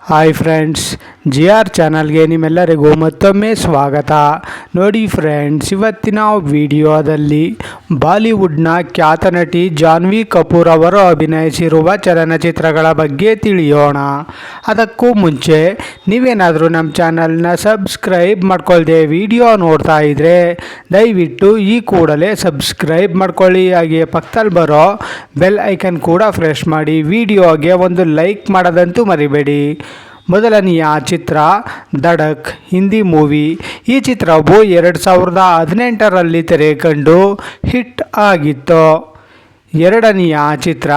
Hi friends, G R ಚಾನಲ್ಗೆ ನಿಮ್ಮೆಲ್ಲರಿಗೂ ಮತ್ತೊಮ್ಮೆ ಸ್ವಾಗತ. ನೋಡಿ ಫ್ರೆಂಡ್ಸ್, ಇವತ್ತಿನ ವಿಡಿಯೋದಲ್ಲಿ ಬಾಲಿವುಡ್ನ ಖ್ಯಾತ ನಟಿ ಜಾನ್ವಿ ಕಪೂರ್ ಅವರು ಅಭಿನಯಿಸಿರುವ ಚಲನಚಿತ್ರಗಳ ಬಗ್ಗೆ ತಿಳಿಯೋಣ. ಅದಕ್ಕೂ ಮುಂಚೆ ನೀವೇನಾದರೂ ನಮ್ಮ ಚಾನಲ್ನ ಸಬ್ಸ್ಕ್ರೈಬ್ ಮಾಡ್ಕೊಳ್ದೆ ವಿಡಿಯೋ ನೋಡ್ತಾ ಇದ್ದರೆ ದಯವಿಟ್ಟು ಈ ಕೂಡಲೇ ಸಬ್ಸ್ಕ್ರೈಬ್ ಮಾಡ್ಕೊಳ್ಳಿ. ಹಾಗೆ ಪಕ್ಕದಲ್ಲಿ ಬರೋ ಬೆಲ್ ಐಕನ್ ಕೂಡ ಪ್ರೆಸ್ ಮಾಡಿ. ವಿಡಿಯೋಗೆ ಒಂದು ಲೈಕ್ ಮಾಡೋದಂತೂ ಮರಿಬೇಡಿ. ಮೊದಲನೆಯ ಚಿತ್ರ ಧಡಕ್ ಹಿಂದಿ ಮೂವಿ. ಈ ಚಿತ್ರವು 2018ರಲ್ಲಿ ತೆರೆ ಕಂಡು ಹಿಟ್ ಆಗಿತ್ತು. ಎರಡನೆಯ ಚಿತ್ರ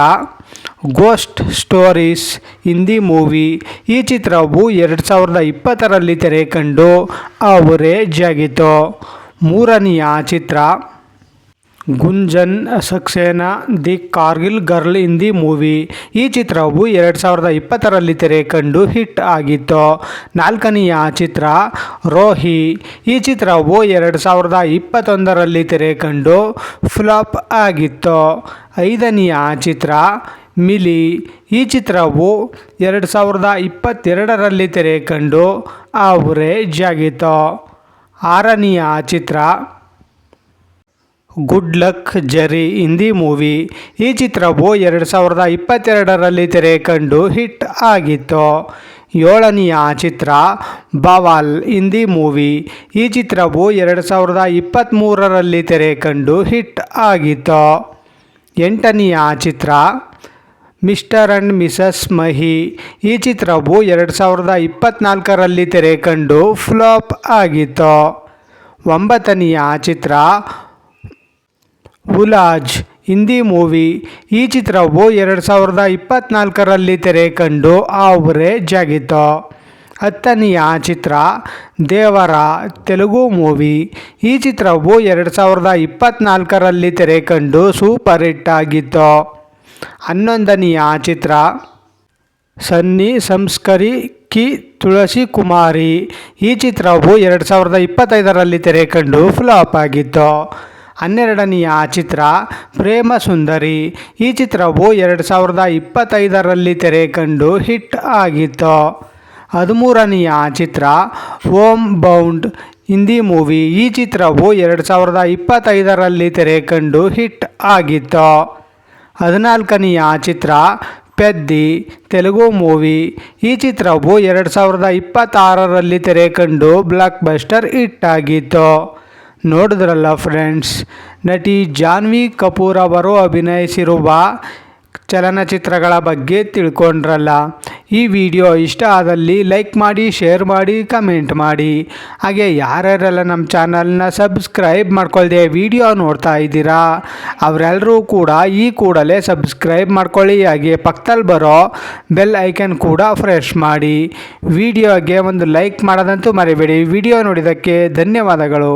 ಗೋಸ್ಟ್ ಸ್ಟೋರೀಸ್ ಹಿಂದಿ ಮೂವಿ. ಈ ಚಿತ್ರವು 2020ರಲ್ಲಿ ತೆರೆ ಕಂಡು ಅವರೇಜ್ ಆಗಿತ್ತು. ಮೂರನೆಯ ಚಿತ್ರ Gunjan Saxena the Kargil girl Hindi movie. ಈ ಚಿತ್ರವು 2020ರಲ್ಲಿ ತೆರೆ ಕಂಡು ಹಿಟ್ ಆಗಿತ್ತು. ನಾಲ್ಕನೆಯ ಚಿತ್ರ ರೋಹಿ. ಈ ಚಿತ್ರವು 2021ರಲ್ಲಿ ತೆರೆ ಕಂಡು ಫ್ಲಾಪ್ ಆಗಿತ್ತು. ಐದನೆಯ ಚಿತ್ರ ಮಿಲಿ. ಈ ಚಿತ್ರವು 2022ರಲ್ಲಿ ತೆರೆ ಕಂಡು ಅವರೇಜ್ ಆಗಿತ್ತು. ಆರನೆಯ ಚಿತ್ರ ಗುಡ್ ಲಕ್ ಜರಿ ಹಿಂದಿ ಮೂವಿ. ಈ ಚಿತ್ರವು 2022ರಲ್ಲಿ ತೆರೆ ಕಂಡು ಹಿಟ್ ಆಗಿತ್ತು. ಏಳನೆಯ ಚಿತ್ರ ಬವಾಲ್ ಹಿಂದಿ ಮೂವಿ. ಈ ಚಿತ್ರವು 2023ರಲ್ಲಿ ತೆರೆ ಕಂಡು ಹಿಟ್ ಆಗಿತ್ತು. ಎಂಟನೆಯ ಚಿತ್ರ ಮಿಸ್ಟರ್ ಆ್ಯಂಡ್ ಮಿಸಸ್ ಮಹಿ. ಈ ಚಿತ್ರವು 2024ರಲ್ಲಿ ತೆರೆ ಕಂಡು ಫ್ಲಾಪ್ ಆಗಿತ್ತು. ಒಂಬತ್ತನೆಯ ಚಿತ್ರ ಉಲಾಜ್ ಹಿಂದಿ ಮೂವಿ. ಈ ಚಿತ್ರವು 2024ರಲ್ಲಿ ತೆರೆ ಕಂಡು ಅವರೇಜ್ ಆಗಿತ್ತು. ಹತ್ತನೆಯ ಚಿತ್ರ ದೇವರ ತೆಲುಗು ಮೂವಿ. ಈ ಚಿತ್ರವು 2024ರಲ್ಲಿ ತೆರೆ ಕಂಡು ಸೂಪರ್ ಹಿಟ್ ಆಗಿತ್ತು. ಹನ್ನೊಂದನೆಯ ಚಿತ್ರ ಸನ್ನಿ ಸಂಸ್ಕರಿ ಕಿ ತುಳಸಿ ಕುಮಾರಿ. ಈ ಚಿತ್ರವು 2025ರಲ್ಲಿ ತೆರೆ ಕಂಡು ಫ್ಲಾಪ್ ಆಗಿತ್ತು. ಹನ್ನೆರಡನೆಯ ಚಿತ್ರ ಪ್ರೇಮ ಸುಂದರಿ. ಈ ಚಿತ್ರವು 2025ರಲ್ಲಿ ತೆರೆ ಕಂಡು ಹಿಟ್ ಆಗಿತ್ತು. ಹದಿಮೂರನೆಯ ಚಿತ್ರ ಓಮ್ ಬೌಂಡ್ ಹಿಂದಿ ಮೂವಿ. ಈ ಚಿತ್ರವು 2025ರಲ್ಲಿ ತೆರೆ ಕಂಡು ಹಿಟ್ ಆಗಿತ್ತು. ಹದಿನಾಲ್ಕನೆಯ ಚಿತ್ರ ಪೆದ್ದಿ ತೆಲುಗು ಮೂವಿ. ಈ ಚಿತ್ರವು 2026ರಲ್ಲಿ ತೆರೆ ಕಂಡು ಬ್ಲಾಕ್ ಬಸ್ಟರ್ ಹಿಟ್ ಆಗಿತ್ತು. ನೋಡಿದ್ರಲ್ಲ ಫ್ರೆಂಡ್ಸ್, ನಟಿ ಜಾನ್ವಿ ಕಪೂರ್ ಅವರು ಅಭಿನಯಿಸಿರುವ ಚಲನಚಿತ್ರಗಳ ಬಗ್ಗೆ ತಿಳ್ಕೊಂಡ್ರಲ್ಲ. ಈ ವಿಡಿಯೋ ಇಷ್ಟ ಆದಲ್ಲಿ ಲೈಕ್ ಮಾಡಿ, ಶೇರ್ ಮಾಡಿ, ಕಮೆಂಟ್ ಮಾಡಿ. ಹಾಗೆ ಯಾರ್ಯಾರೆಲ್ಲ ನಮ್ಮ ಚಾನಲ್ನ ಸಬ್ಸ್ಕ್ರೈಬ್ ಮಾಡ್ಕೊಳ್ದೆ ವಿಡಿಯೋ ನೋಡ್ತಾ ಇದ್ದೀರಾ ಅವರೆಲ್ಲರೂ ಕೂಡ ಈ ಕೂಡಲೇ ಸಬ್ಸ್ಕ್ರೈಬ್ ಮಾಡ್ಕೊಳ್ಳಿ. ಹಾಗೆ ಪಕ್ಕದಲ್ಲಿ ಬರೋ ಬೆಲ್ ಐಕನ್ ಕೂಡ ಪ್ರೆಸ್ ಮಾಡಿ. ವಿಡಿಯೋಗೆ ಒಂದು ಲೈಕ್ ಮಾಡೋದಂತೂ ಮರಿಬೇಡಿ. ವಿಡಿಯೋ ನೋಡಿದ್ದಕ್ಕೆ ಧನ್ಯವಾದಗಳು.